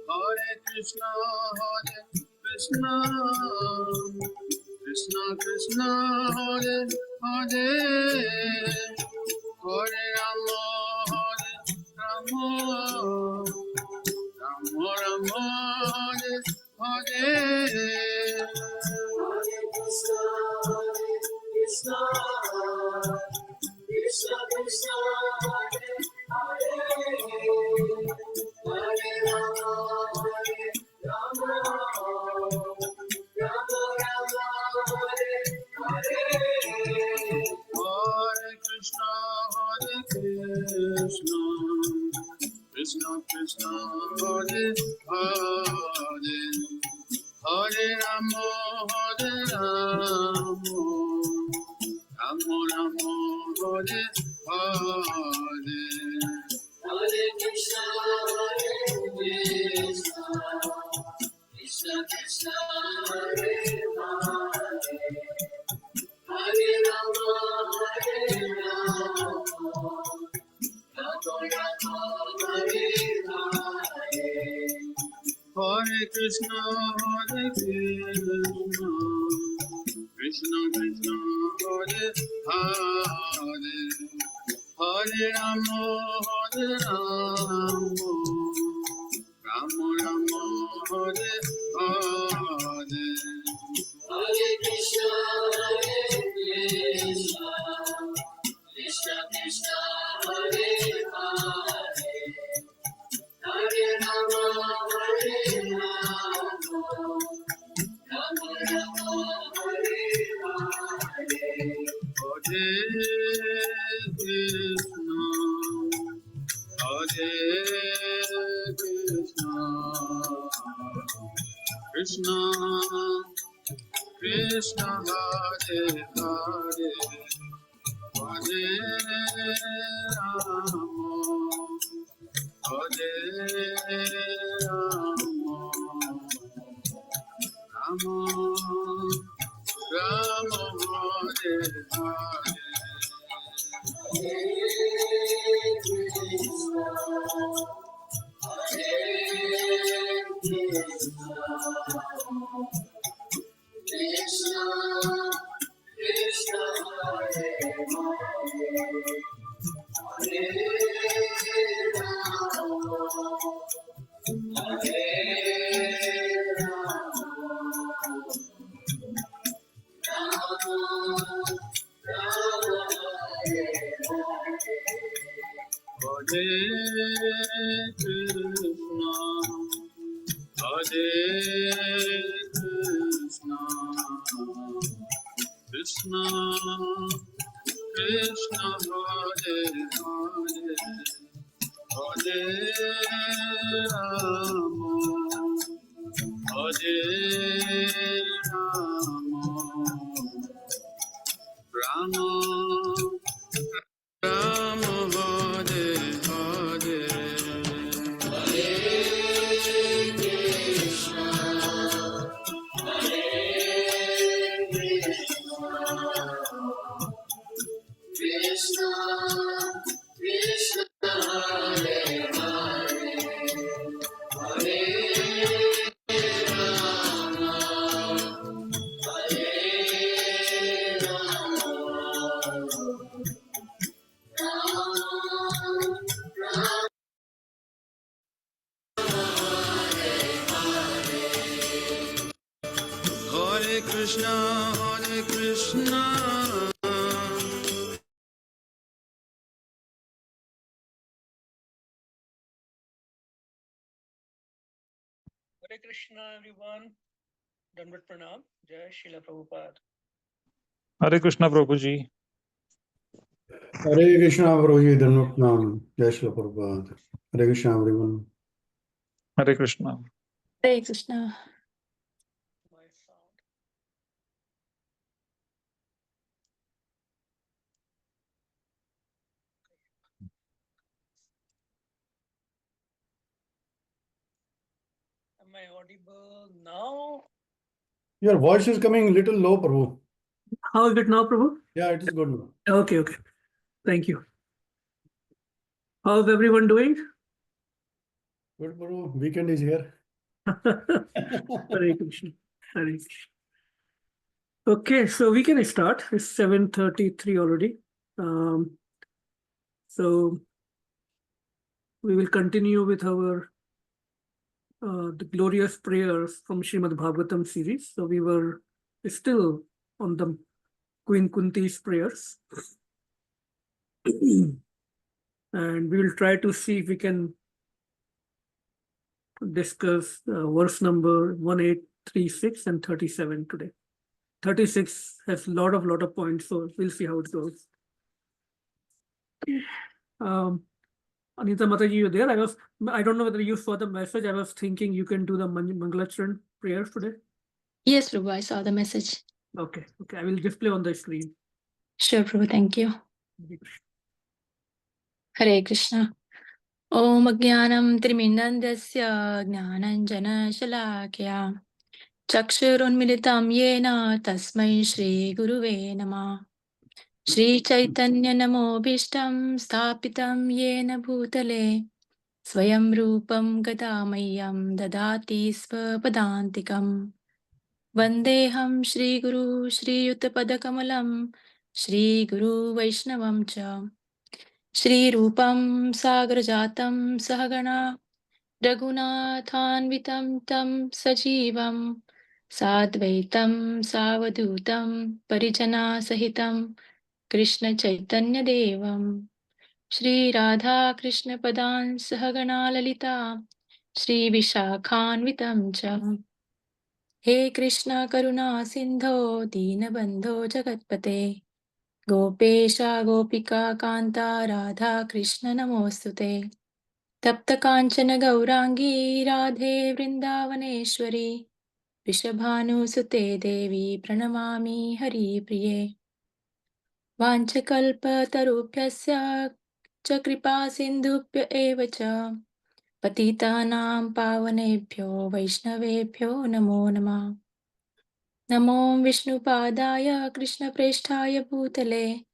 Hare Krishna, Krishna Krishna, Hare Hare, Hare Rama, Rama Rama, Hare Hare. Hare Krishna, Krishna Krishna, Hare Hare, Hare Rama, Rama Rama, Hare Hare. Hare Krishna, Krishna Krishna, Hare Hare, Hare Rama, Rama Rama, Hare Hare. Hare Krishna, Krishna Krishna, Hare Hare, Hare Rama, Rama Rama, Hare Hare. Hare Krishna, Krishna Krishna, Hare Hare, Hare Rama, Rama Rama, Hare Hare. Hare Krishna, Krishna Krishna, Hare Hare, Hare Rama, Rama Rama, Hare Hare. Hare Krishna, Krishna Krishna, Hare Hare, Hare Rama, Rama Rama, Hare Hare. Krishna Krishna, Hare Hare, Hare Rama, Hare Krishna Krishna, Hare Hare, Hare Rama, Hare Rama, Rama Rama, Hare Hare. Hare Krishna, Hare Krishna, Krishna Hare Hare, Hare Rama, Hare Rama, Rama Rama, Hare Krishna, Hare Krishna. Hare Krishna, everyone. Dandavat Pranam. Jai Srila Prabhupada. Hare Krishna, Prabhuji. Hare Krishna, Prabhuji. Dandavat Pranam. Jai Srila Prabhupada. Hare Krishna, everyone. Hare Krishna. Hare Krishna. My sound. Am I audible now? Your voice is coming a little low, Prabhu. How is it now, Prabhu? Yeah, it is good now. Okay. Thank you. How's everyone doing? Good, Guru. Weekend is here. Hare Krishna. Hare Krishna. Okay, so we can start. It's 7:33 already. So we will continue with our the glorious prayers from Srimad Bhagavatam series. So we were still on the Queen Kunti's prayers. And we will try to see if we can discuss verse number 1836 and 37 today. 36 has a lot of points, so we'll see how it goes. Anita Mataji, you there? I don't know whether you saw the message. I was thinking you can do the Mangalacharan prayer today. Yes, Prabhu, I saw the message. Okay, I will display on the screen. Sure, Prabhu, thank you. Hare Krishna. Om Ajnanam Triminandasya Jnananjana Shalakya Chakshurunmilitam Yena Tasmai Shri Guruve Namah Shri Chaitanya Namo Bhishtam Sthapitam Yena Bhutale Swayam Rupam Gadamayam Dadati Svapadantikam Vandeham Shri Guru Shri Yuttapadakamalam Shri Guru Vaishnavam Cha Shri Rupam Sagrajatam Sahagana Raghunathanvitam Tam Sajivam Sadvaitam Savadutam Parijana Sahitam Krishna Chaitanya Devam Shri Radha Krishna Padan Sahagana Lalita Shri Vishakhanvitam Cha He Krishna Karuna Sindho Dinabandho Jagatpate Gopesha Gopika Kanta Radha Krishna Namostute Tapta Kanchana Gaurangi Radhe Vrindavaneshwari Vishabhanu Sute Devi Pranamami Hari Priye Vanchakalpa Tarupyasya Chakripa Sindhupya Evacha Patitanam Pavanebhyo Vaishnavebhyo Namo Namah Namo Vishnupadaya Krishna Presthaya Bhutale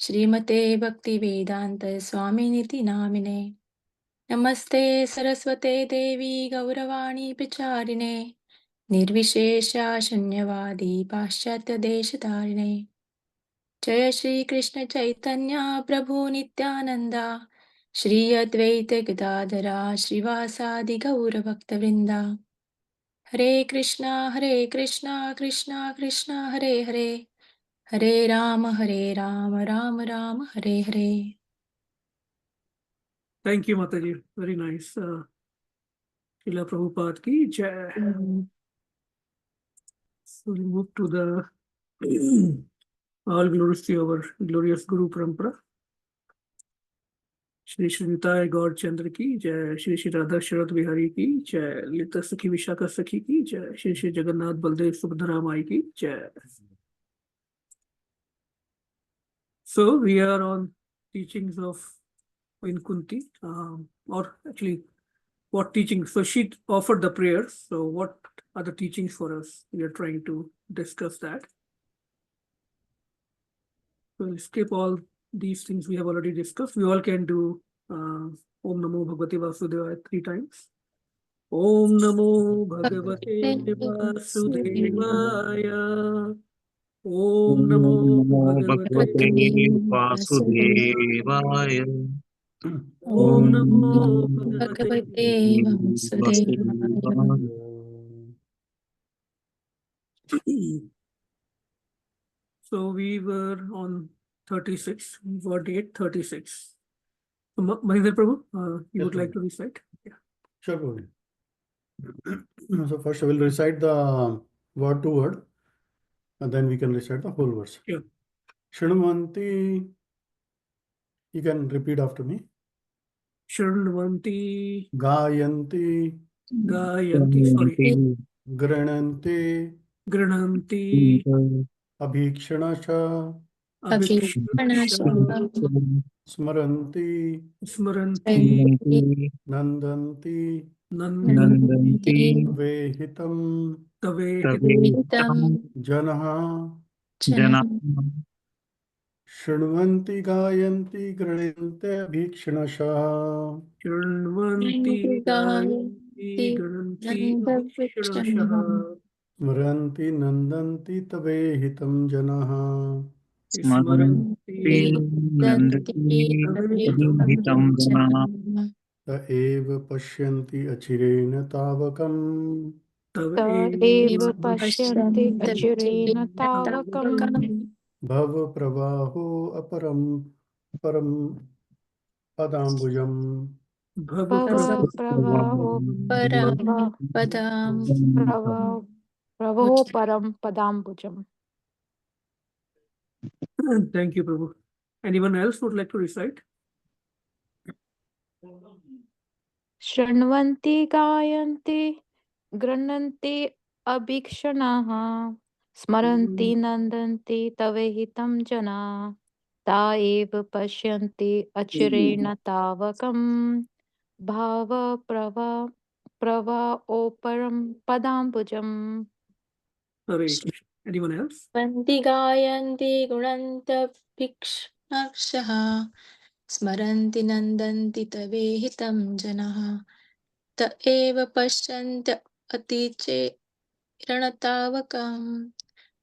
Srimate Bhaktivedanta Swaminiti Namine Namaste Saraswate Devi Gauravani Picharine Nirvishesha Shanyavadi Paschatya Deshatarine Jaya Shri Krishna Chaitanya Prabhu Nityananda Shri Advaita Gadadara Srivasadi Gaura Bhakta Vrinda Hare Krishna Krishna Krishna Hare Hare Hare Rama Rama Rama Hare Hare. Thank you, Mataji. Very nice. Srila Prabhupada ki jai. So we move to the all glories to our glorious Guru Parampara. Shri Srinitaya Gaur Chandra ki jai, Shri Shri Radha Sharat Vihari ki jai, Lita Sakhi Vishaka Sakhi ki jai, Shri Shri Jagannath Baldev Subhadra Mai ki jai. So we are on teachings of Queen Kunti, or actually what teachings? So she offered the prayers. So what are the teachings for us? We are trying to discuss that. So we'll skip all these things we have already discussed. We all can do Om Namo Bhagavate Vasudevaya 3 times. Om Namo Bhagavate Vasudevaya. Om Namo Bhagavate Vasudevaya. Om Namo Bhagavate Vasudevaya. So we were on 36, word 8, 36. So Mahindra Prabhu, you would like to recite? Yeah. Sure, Guru. So first I will recite the word to word, and then we can recite the whole verse. Sure. Shrimanti, you can repeat after me. Shrimanti, Gayanti, sorry. Grananti, Grananti, Abhikshanasha, Smaranti, Nandanti, Vehitam, Janaha, शृण्वन्ति गायन्ति गृह्णन्ति भीक्षणशः शृण्वन्ति गायन्ति गृह्णन्ति अभीक्ष्णशः स्मरन्ति नन्दन्ति तवेहितं जनः स्मरन्ति नन्दति अभिहितं जनः त एव पश्यन्ति अचिरेण तावकम् तव एव पश्यन्ति अचिरेण तावकम् भवप्रवाहो अपरं परं पदाम्बुजम् प्रवाहो प्रवहो परम पदाम्बुजम्. Thank you, Prabhu. Anyone else would like to recite? शृण्वन्ति गायन्ति गृह्णन्ति अभीक्षणाः स्मरन्ति नन्दन्ति तवेहितं जनाः ता एव पश्यन्ति अचिरेण तावकम् प्रवाओपरं पदाम्बुजम्. Hare Krishna. Anyone else? वन्ति गायन्ति गुणन्तभिक्षणक्षः स्मरन्ति नन्दन्ति तवेहितं जनः त एव पश्यन्ति अतिचेरणतावकम्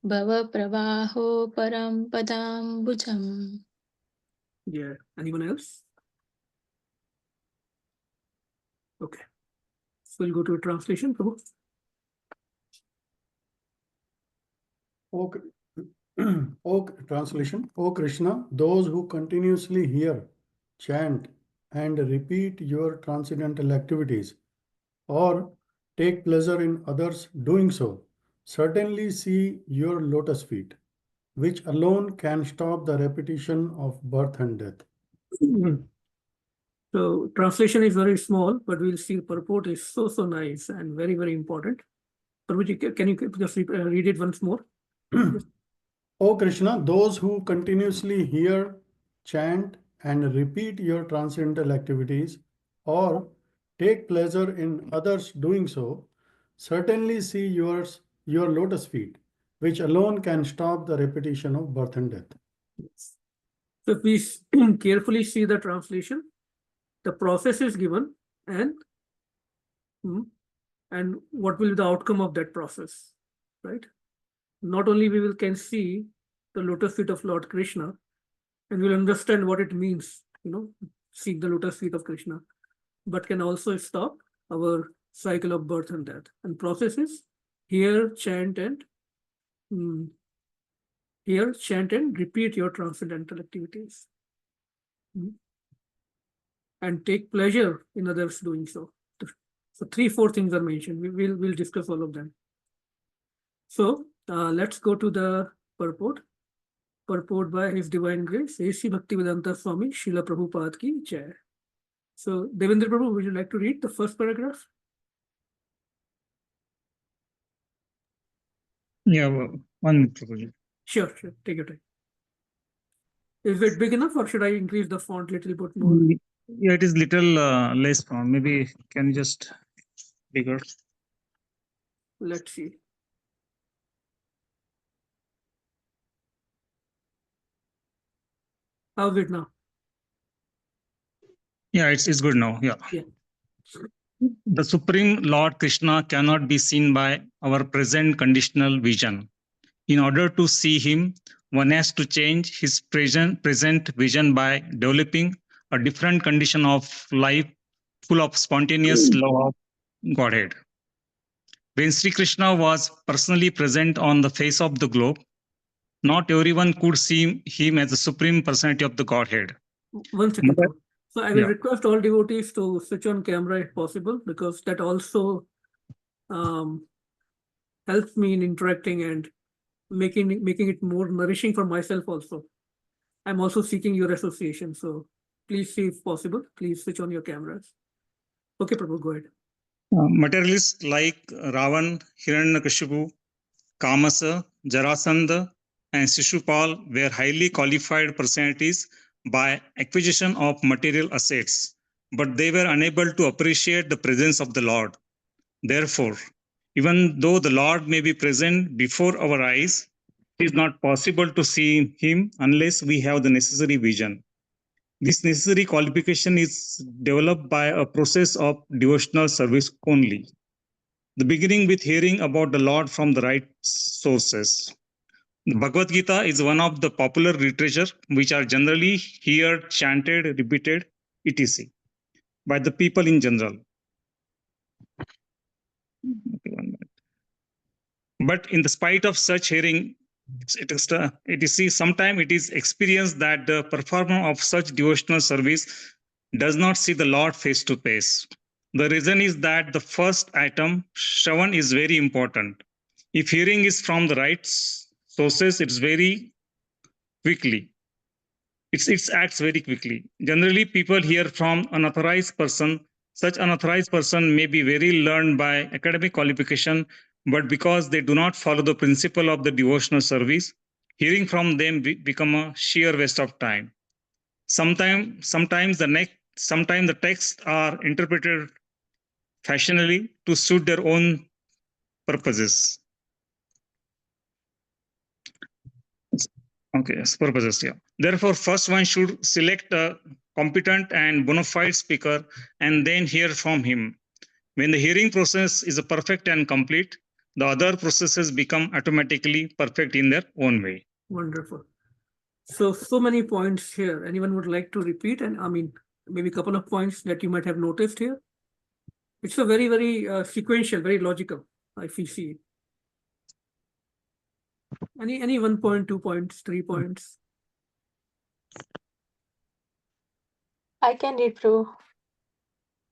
भवप्रवाहो परं पदाम्बुजम्. Yeah. Anyone else? Okay. So we'll go to a translation, Prabhu. Translation. O Krishna, those who continuously hear, chant, and repeat your transcendental activities, or take pleasure in others doing so, certainly see your lotus feet, which alone can stop the repetition of birth and death. So translation is very small, but we'll see the purport is so nice and very, very important. Prabhuji, can you just read it once more? O Krishna, those who continuously hear, chant, and repeat your transcendental activities, or take pleasure in others doing so, certainly see your lotus feet, which alone can stop the repetition of birth and death. So if we carefully see the translation, the process is given and what will be the outcome of that process, right? Not only we can see the lotus feet of Lord Krishna and we'll understand what it means, seek the lotus feet of Krishna, but can also stop our cycle of birth and death. And process is hear, chant, and repeat your transcendental activities. And take pleasure in others doing so. So 3-4 things are mentioned. We'll discuss all of them. So let's go to the purport. Purport by His Divine Grace, A.C. Bhaktivedanta Swami, Srila Prabhupada ki Jai. So Devendra Prabhu, would you like to read the first paragraph? Yeah, one minute, Prabhuji. Sure, take your time. Is it big enough or should I increase the font a little bit more? Yeah, it is little less font. Maybe can you just bigger? Let's see. How's it now? Yeah, it's good now. Yeah. The Supreme Lord Krishna cannot be seen by our present conditional vision. In order to see him, one has to change his present vision by developing a different condition of life full of spontaneous love of Godhead. When Sri Krishna was personally present on the face of the globe, not everyone could see him as the Supreme Personality of the Godhead. One second. So I will request all devotees to switch on camera if possible, because that also helps me in interacting and making it more nourishing for myself also. I'm also seeking your association. So please see if possible, please switch on your cameras. Okay, Prabhu, go ahead. Materialists like Ravan, Hiranyakashipu, Kamasa, Jarasandha, and Shishupal were highly qualified personalities by acquisition of material assets, but they were unable to appreciate the presence of the Lord. Therefore, even though the Lord may be present before our eyes, It is not possible to see him unless we have the necessary vision. This necessary qualification is developed by a process of devotional service only. The beginning with hearing about the Lord from the right sources. The Bhagavad Gita is one of the popular literature which are generally heard, chanted, repeated, etc. by the people in general. But in the spite of such hearing, sometimes it is experienced that the performer of such devotional service does not see the Lord face to face. The reason is that the first item, Shravan, is very important. If hearing is from the right sources, it's very quickly. It acts very quickly. Generally, people hear from unauthorized person. Such unauthorized person may be very learned by academic qualification, but because they do not follow the principle of the devotional service, hearing from them become a sheer waste of time. Sometimes the texts are interpreted fashionably to suit their own purposes. Okay, purposes, yeah. Therefore, first one should select a competent and bona fide speaker and then hear from him. When the hearing process is perfect and complete, the other processes become automatically perfect in their own way. Wonderful. So many points here. Anyone would like to repeat? And I mean, maybe a couple of points that you might have noticed here. It's a very, very sequential, very logical, if you see. Any 1 point, 2 points, 3 points? I can read, Prabhu.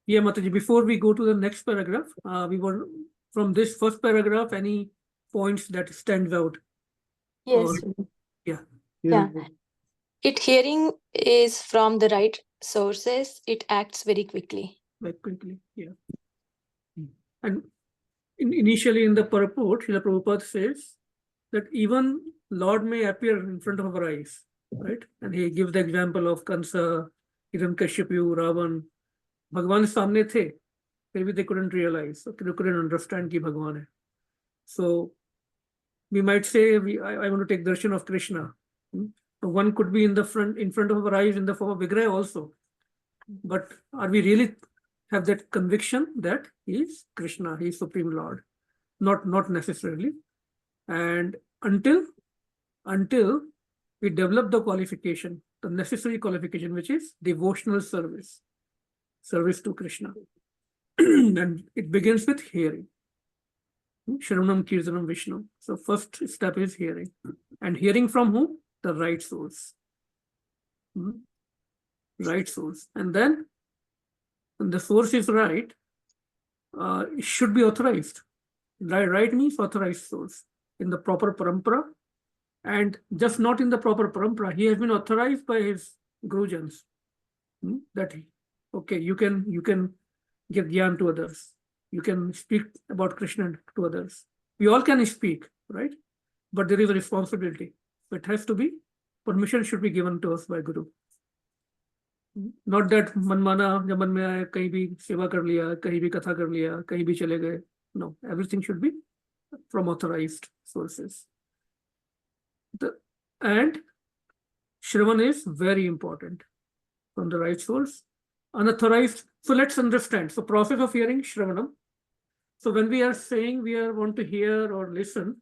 Yeah, Mataji, before we go to the next paragraph, we were from this first paragraph, any points that stands out? Yes. Yeah. Yeah. It hearing is from the right sources. It acts very quickly. Very quickly, yeah. And initially in the purport, Srila Prabhupada says that even Lord may appear in front of our eyes, right? And he gives the example of Kansa, Hiranyakashipu, Ravan. Bhagwan samne the, maybe they couldn't realize, okay, they couldn't understand ki Bhagwan hai. So we might say, I want to take darshan of Krishna. One could be in front of our eyes in the form of Vigraha also. But are we really have that conviction that he is Krishna, he is Supreme Lord? Not necessarily. And until we develop the qualification, the necessary qualification, which is devotional service to Krishna. And it begins with hearing. Shravanam Kirtanam Vishnu. So first step is hearing. And hearing from whom? The right source. Right source. And then when the source is right, it should be authorized. Right means authorized source in the proper parampara, and just not in the proper parampara. He has been authorized by his Gurujans that okay, you can give gyan to others. You can speak about Krishna to others. We all can speak, right? But there is a responsibility. It has to be, permission should be given to us by Guru. Not that manmana, जब मन में आया कहीं भी सेवा कर लिया, कहीं भी कथा कर लिया, कहीं भी चले गए. No, everything should be from authorized sources. And Shravan is very important from the right source. Unauthorized. So let's understand. So process of hearing, Shravanam. So when we are saying we want to hear or listen,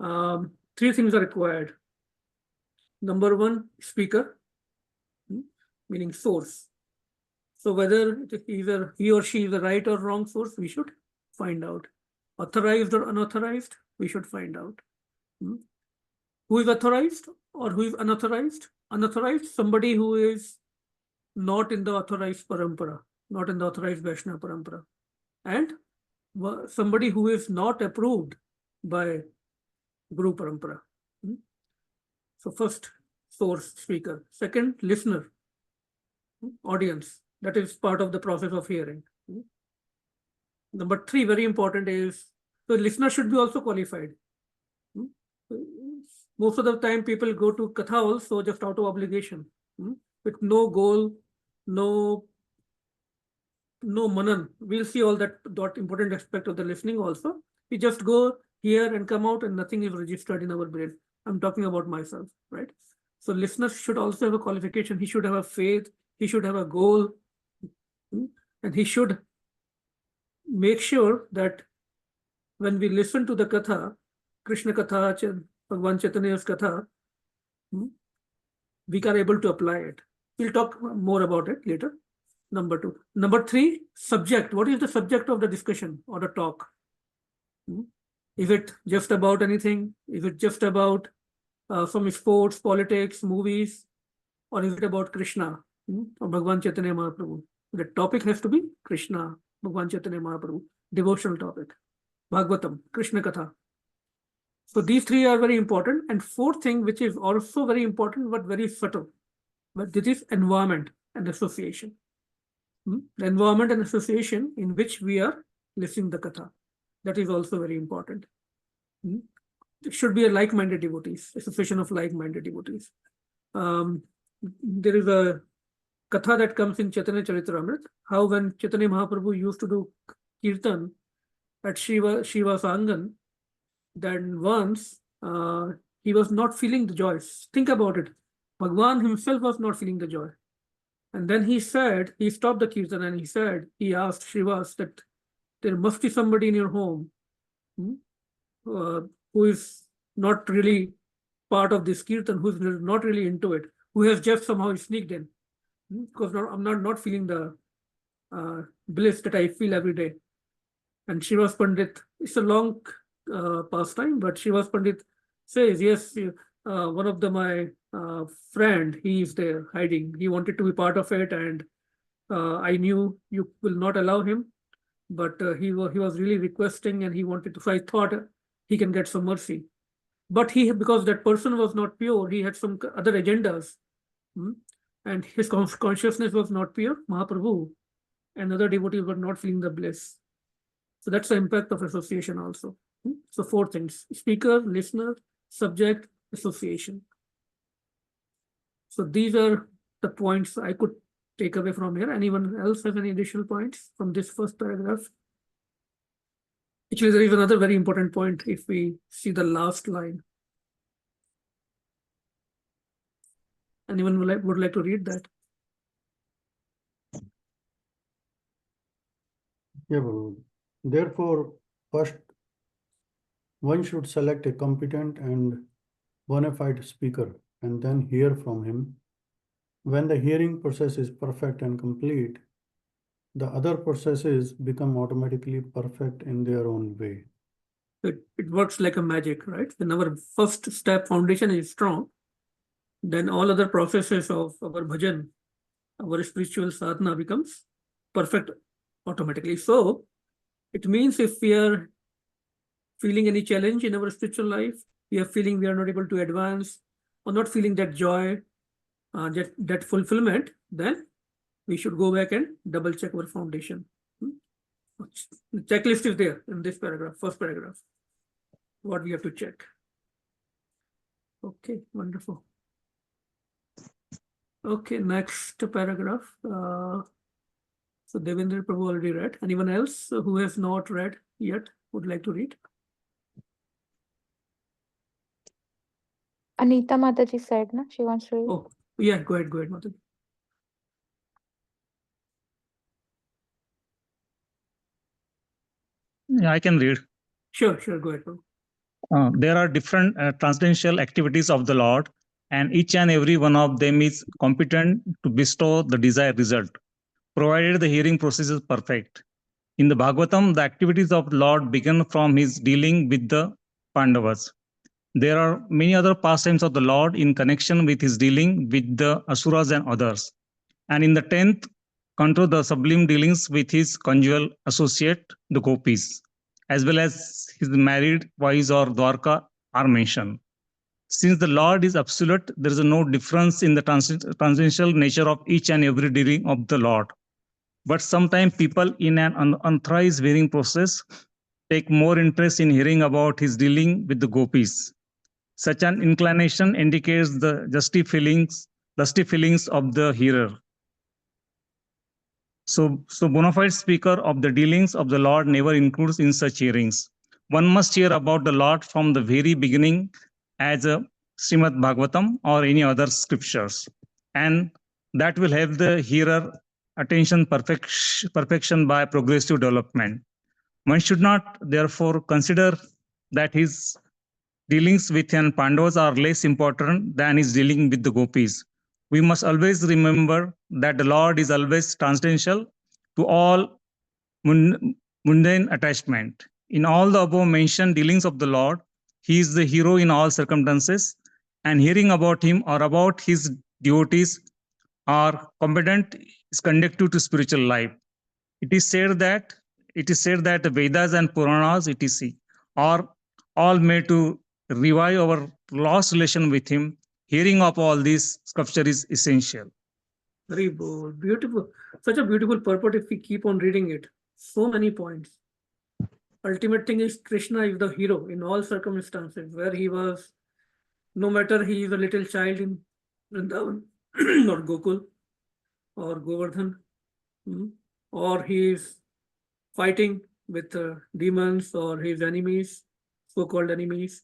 3 things are required. Number 1, speaker, meaning source. So whether either he or she is the right or wrong source, we should find out. Authorized or unauthorized, we should find out. Who is authorized or who is unauthorized? Unauthorized, somebody who is not in the authorized parampara, not in the authorized Vaishnava parampara. And somebody who is not approved by Guru parampara. So first, source, speaker. Second, listener, audience. That is part of the process of hearing. Number 3, very important, is the listener should be also qualified. Most of the time people go to Katha also just out of obligation, with no goal, no manan. We'll see all that important aspect of the listening also. We just go hear and come out and nothing is registered in our brain. I'm talking about myself, right? So listeners should also have a qualification. He should have a faith. He should have a goal. And he should make sure that when we listen to the Katha, Krishna Katha, Bhagwan Chaitanya's Katha, we are able to apply it. We'll talk more about it later. Number 2. Number 3, subject. What is the subject of the discussion or the talk? Is it just about anything? Is it just about some sports, politics, movies? Or is it about Krishna or Bhagwan Chaitanya Mahaprabhu? The topic has to be Krishna, Bhagwan Chaitanya Mahaprabhu, devotional topic. Bhagavatam, Krishna Katha. So these 3 are very important. And 4th thing, which is also very important but very subtle, but this is environment and association. The environment and association in which we are listening the Katha. That is also very important. It should be a like-minded devotees, association of like-minded devotees. There is a Katha that comes in Chaitanya Charitamrita, how when Chaitanya Mahaprabhu used to do Kirtan at Shiva Sangan, then once he was not feeling the joy. Think about it. Bhagwan himself was not feeling the joy. And then he said, he stopped the Kirtan and he asked Shrivas that there must be somebody in your home who is not really part of this Kirtan, who is not really into it, who has just somehow sneaked in. Because I'm not feeling the bliss that I feel every day. And Srivas Pandit, it's a long pastime, but Srivas Pandit says, yes, one of my friend, he is there hiding. He wanted to be part of it, and I knew you will not allow him, but he was really requesting, and he wanted to. So I thought he can get some mercy, but because that person was not pure, he had some other agendas, and his consciousness was not pure. Mahaprabhu and other devotees were not feeling the bliss. So that's the impact of association also. So 4 things: speaker, listener, subject, association. So these are the points I could take away from here. Anyone else have any additional points from this first paragraph? Actually, there is another very important point if we see the last line. Anyone would like to read that? Yeah, Babu. Therefore, first, one should select a competent and bona fide speaker and then hear from him. When the hearing process is perfect and complete, the other processes become automatically perfect in their own way. It works like a magic, right? When our first step foundation is strong, then all other processes of our bhajan, our spiritual sadhana becomes perfect automatically. So it means if we are feeling any challenge in our spiritual life, we are feeling we are not able to advance or not feeling that joy, that fulfillment, then we should go back and double check our foundation. The checklist is there in this paragraph, first paragraph, what we have to check. Okay, wonderful. Okay, next paragraph. So Devendra Prabhu already read. Anyone else who has not read yet would like to read? Anita Mataji said, no, she wants to read. Oh, yeah, go ahead, Mataji. Yeah, I can read. Sure, go ahead, Prabhu. There are different transcendental activities of the Lord, and each and every one of them is competent to bestow the desired result, provided the hearing process is perfect. In the Bhagavatam, the activities of the Lord begin from his dealing with the Pandavas. There are many other pastimes of the Lord in connection with his dealing with the Asuras and others. And in the 10th, control the sublime dealings with his conjugal associate, the Gopis, as well as his married wives or Dwarka are mentioned. Since the Lord is absolute, there is no difference in the transcendental nature of each and every dealing of the Lord. But sometimes people in an unauthorized hearing process take more interest in hearing about his dealing with the Gopis. Such an inclination indicates the lusty feelings of the hearer. So bona fide speaker of the dealings of the Lord never includes in such hearings. one must hear about the Lord from the very beginning as a Srimad Bhagavatam or any other scriptures. And that will help the hearer attention perfection by progressive development. One should not therefore consider that his dealings with an Pandavas are less important than his dealing with the gopis. We must always remember that the Lord is always transcendental to all mundane attachment. In all the above mentioned dealings of the Lord, he is the hero in all circumstances, and hearing about him or about his devotees are competent is conducive to spiritual life. It is said that the Vedas and Puranas, etc., are all made to revive our lost relation with him. Hearing of all these scripture is essential. Very beautiful. Such a beautiful purport if we keep on reading it. So many points. Ultimate thing is Krishna is the hero in all circumstances, where he was, no matter he is a little child in Vrindavan or Gokul or Govardhan, or he is fighting with demons or his enemies, so-called enemies,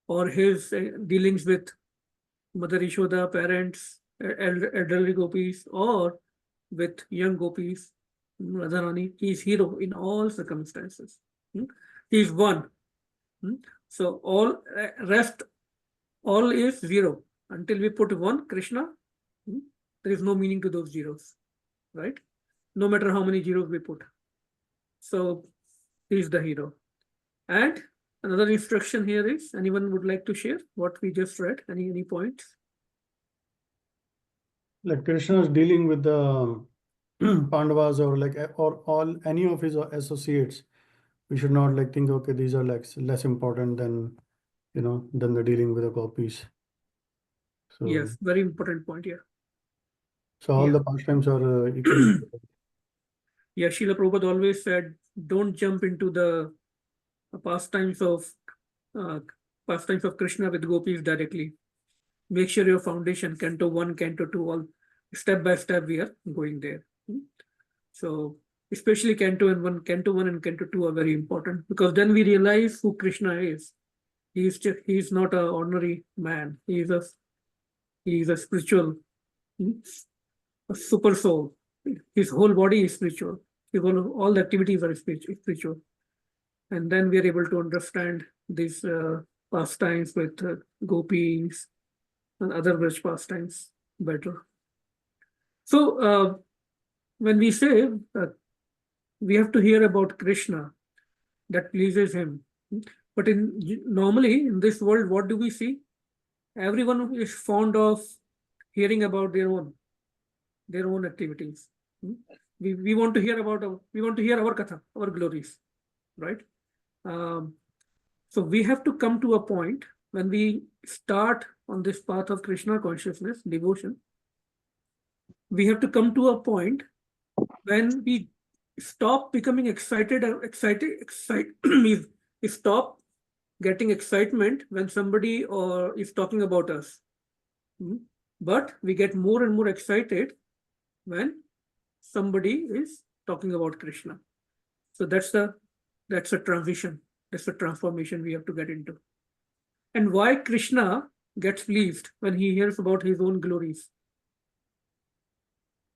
or his dealings with Mother Yashoda, parents, elderly gopis, or with young gopis, Radharani. He is hero in all circumstances. He is one. So all rest, all is zero. Until we put one, Krishna, there is no meaning to those zeros, right? No matter how many zeros we put. So he is the hero. And another instruction here is, anyone would like to share what we just read? Any points? Like Krishna is dealing with the Pandavas or all any of his associates. We should not think, okay, these are less important than than the dealing with the gopis. So Yes, very important point here. So all the pastimes are equally. Yeah, Srila Prabhupada always said, don't jump into the pastimes of Krishna with gopis directly. Make sure your foundation, Canto 1, Canto 2, all step by step we are going there. So especially Canto 1 and Canto 2 are very important, because then we realize who Krishna is. He is not an ordinary man. He is a spiritual, a super soul. His whole body is spiritual. All the activities are spiritual. And then we are able to understand these pastimes with gopis and other Braj pastimes better. So when we say we have to hear about Krishna that pleases him, but normally in this world, what do we see? Everyone is fond of hearing about their own activities. We want to hear about our katha, our glories, right? So we have to come to a point when we start on this path of Krishna consciousness, devotion. We have to come to a point when we stop becoming excited. We stop getting excitement when somebody is talking about us. But we get more and more excited when somebody is talking about Krishna. So that's a transition. That's a transformation we have to get into. And why Krishna gets pleased when he hears about his own glories?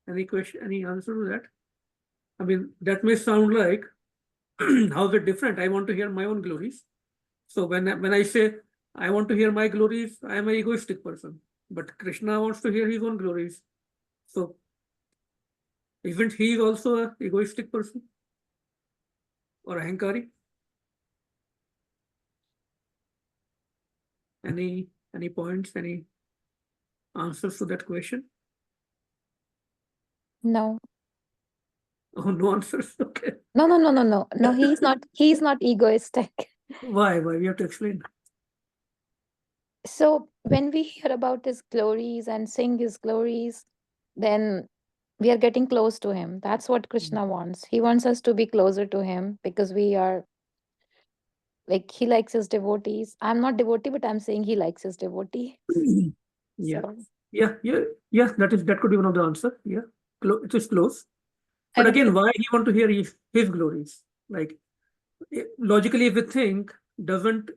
Any question, any answer to that? I mean, that may sound like, how is it different? I want to hear my own glories. So when I say I want to hear my glories, I am an egoistic person. But Krishna wants to hear his own glories. So isn't he also an egoistic person? Or ahankari? Any points, any answers to that question? No. Oh, no answers. Okay. No, he's not egoistic. Why? We have to explain. So when we hear about his glories and sing his glories, then we are getting close to him. That's what Krishna wants. He wants us to be closer to him because we are he likes his devotees. I'm not devotee, but I'm saying he likes his devotee. Yeah. So, Yeah. That could be one of the answer. Yeah. It is close. But and again, why he want to hear his glories? Like logically, if we think, doesn't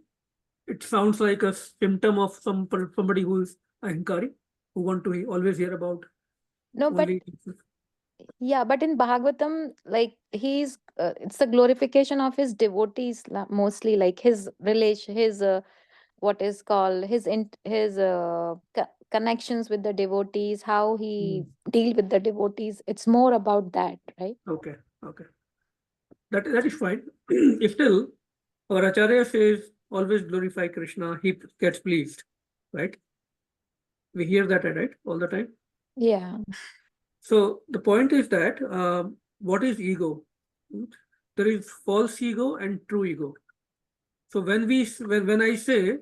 it sounds like a symptom of somebody who is ahankari, who want to always hear about No, but only. yeah, but in Bhagavatam, like it's the glorification of his devotees mostly, like his relation, his what is called his connections with the devotees, how he deal with the devotees. It's more about that, right? Okay, okay. That is fine. If still, our Acharya says always glorify Krishna, he gets pleased, right? We hear that, right? All the time. Yeah. So the point is that what is ego? There is false ego and true ego. So when I say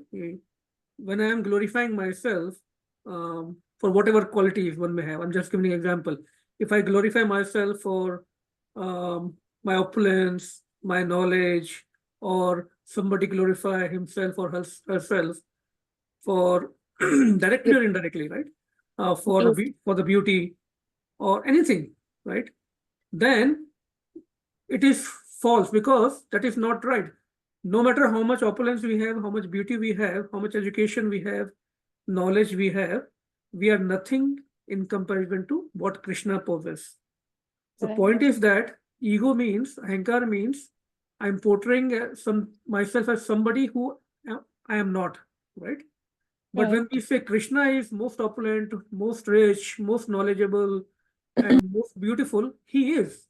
when I am glorifying myself for whatever qualities one may have, I'm just giving an example. If I glorify myself for my opulence, my knowledge, or somebody glorify himself or herself for directly or indirectly, right? For the beauty or anything, right? Then it is false because that is not right. No matter how much opulence we have, how much beauty we have, how much education we have, knowledge we have, we are nothing in comparison to what Krishna possesses. The Right. point is that ego means, ahankar means, I'm portraying myself as somebody who I am not, right? But Right. when we say Krishna is most opulent, most rich, most knowledgeable, and most beautiful, he is.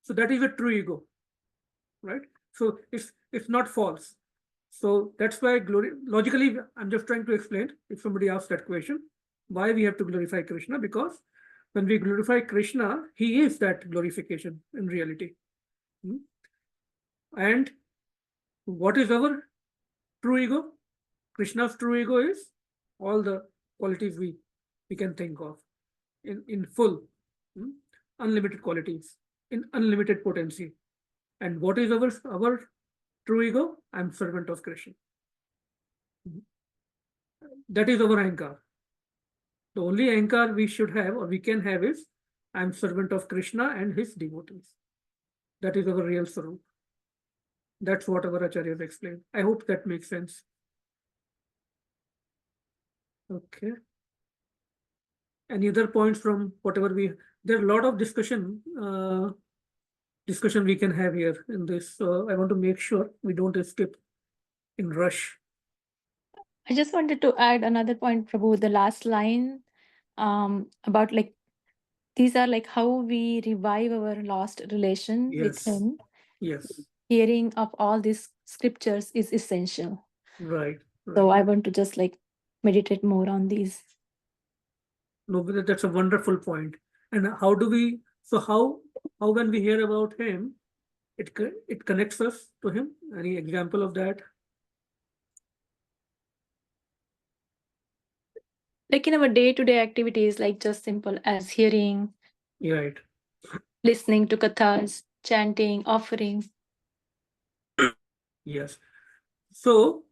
So that is a true ego, right? So it's not false. So that's why logically, I'm just trying to explain, if somebody asks that question, why we have to glorify Krishna, because when we glorify Krishna, he is that glorification in reality. And what is our true ego? Krishna's true ego is all the qualities we can think of in full, unlimited qualities, in unlimited potency. And what is our true ego? I'm servant of Krishna. That is our ahankar. The only ahankar we should have or we can have is I'm servant of Krishna and his devotees. That is our real swarup. That's what our acharyas explain. I hope that makes sense. Okay. Any other points from whatever there are a lot of discussion we can have here in this. So I want to make sure we don't skip in rush. I just wanted to add another point, Prabhu, the last line about like these are like how we revive our lost relation with Yes. him. Yes. Hearing of all these scriptures is essential. Right. So Right. I want to just like meditate more on these. No, but that's a wonderful point. And how do we? So how when we hear about him, it connects us to him. Any example of that? Like in our day-to-day activities, like just simple as hearing, Right. listening to kathas, chanting, offering. Yes. So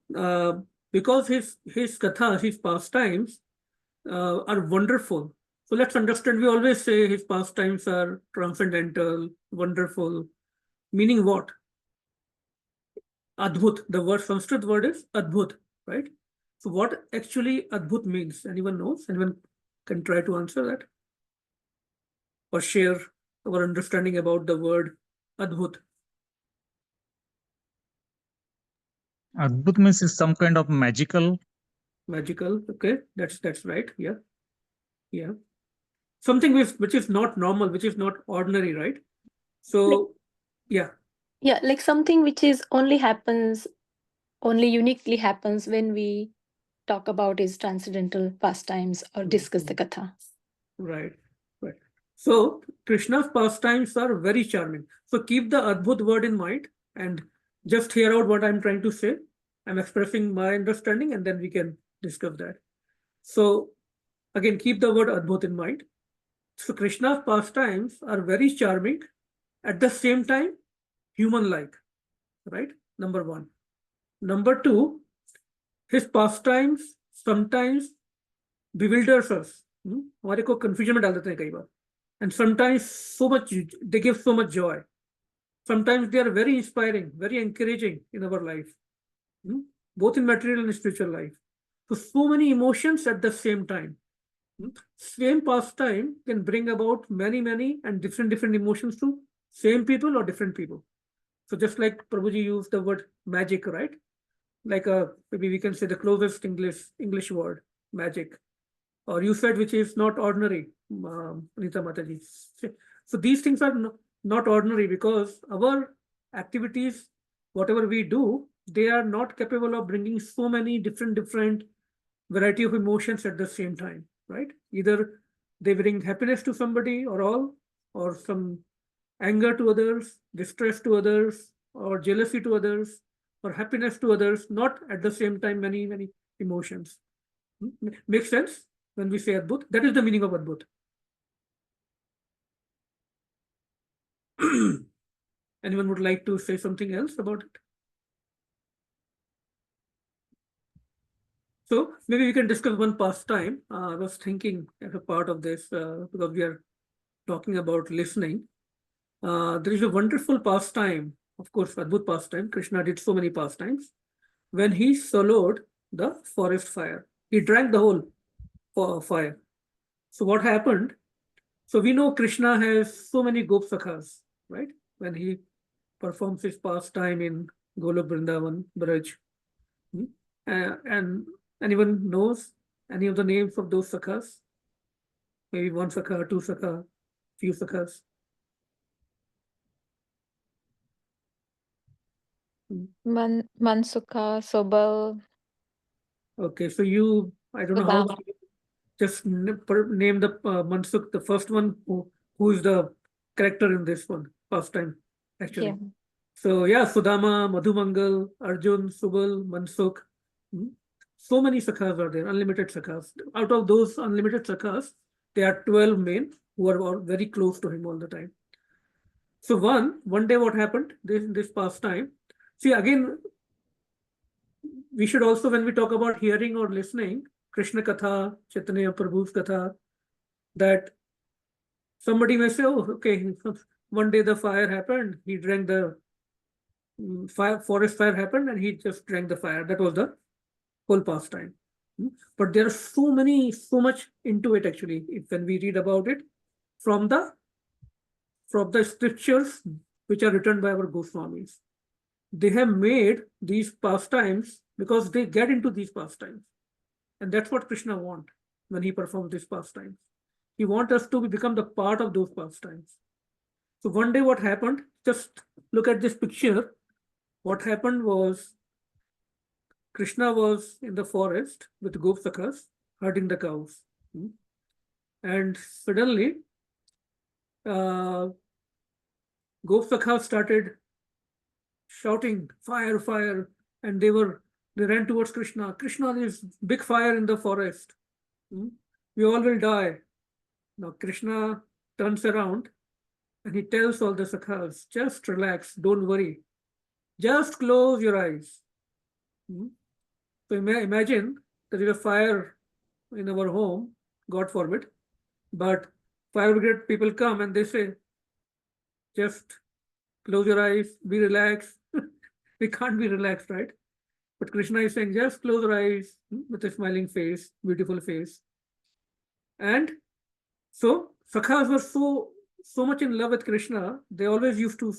because his kathas, his pastimes are wonderful. So let's understand. We always say his pastimes are transcendental, wonderful. Meaning what? Adbhut. The word Sanskrit word is adbhut, right? So what actually adbhut means? Anyone knows? Anyone can try to answer that? Or share our understanding about the word adbhut. Adbhut means is some kind of magical. Magical. Okay, that's right. Yeah, yeah. Something which is not normal, which is not ordinary, right? So, yeah. Yeah, like something which is only uniquely happens when we talk about his transcendental pastimes or discuss the katha. Right, right. So Krishna's pastimes are very charming. So keep the Adbhut word in mind and just hear out what I'm trying to say. I'm expressing my understanding and then we can discuss that. So again, keep the word Adbhut in mind. So Krishna's pastimes are very charming, at the same time human-like, right? Number one. Number two, his pastimes sometimes bewilders us. हमारे को confusion में डाल देते हैं कई बार. And sometimes they give so much joy. sometimes they are very inspiring, very encouraging in our life, both in material and spiritual life. So many emotions at the same time. Same pastime can bring about many and different emotions to same people or different people. So just like Prabhuji used the word magic, right? Like maybe we can say the closest English word, magic. Or you said which is not ordinary, Anita Mataji. So these things are not ordinary because our activities, whatever we do, they are not capable of bringing so many different variety of emotions at the same time, right? Either they bring happiness to somebody or all, or some anger to others, distress to others, or jealousy to others, or happiness to others, not at the same time many emotions. Makes sense when we say Adbhut? That is the meaning of Adbhut. Anyone would like to say something else about it? So maybe we can discuss one pastime. I was thinking as a part of this, because we are talking about listening. There is a wonderful pastime, of course, Adbhut pastime. Krishna did so many pastimes. When he swallowed the forest fire, he drank the whole fire. So what happened? So we know Krishna has so many Gop Sakhas, right? When he performs his pastime in Golok Vrindavan, Braj. And anyone knows any of the names of those Sakhas? Maybe one Sakha, two Sakha, few Sakhas. Mansukha, Sobal. Okay, so you, I don't know how, just name the Mansukh, the first one who is the character in this one, pastime, actually. Yeah. So yeah, Sudama, Madhumangal, Arjun, Subal, Mansukh. So many sakhas are there, unlimited sakhas. Out of those unlimited sakhas, there are 12 men who are all very close to him all the time. So one day what happened, this pastime, see again, we should also, when we talk about hearing or listening, Krishna Katha, Chaitanya Prabhu's Katha, that somebody may say, oh, okay, one day the fire happened, he drank the forest fire happened and he just drank the fire. That was the whole pastime. But there are so much into it actually, when we read about it from the scriptures which are written by our Goswamis. They have made these pastimes because they get into these pastimes. And that's what Krishna wants when he performs these pastimes. He wants us to become the part of those pastimes. So one day what happened, just look at this picture. What happened was Krishna was in the forest with Gop Sakhas herding the cows. And suddenly, Gop Sakhas started shouting, fire, fire. And they ran towards Krishna. Krishna, there's big fire in the forest. We all will die. Now Krishna turns around and he tells all the Sakhas, just relax, don't worry. Just close your eyes. So imagine there is a fire in our home, God forbid, but fire brigade people come and they say, just close your eyes, be relaxed. We can't be relaxed, right? But Krishna is saying, just close your eyes with a smiling face, beautiful face. And so Sakhas were so much in love with Krishna, they always used to,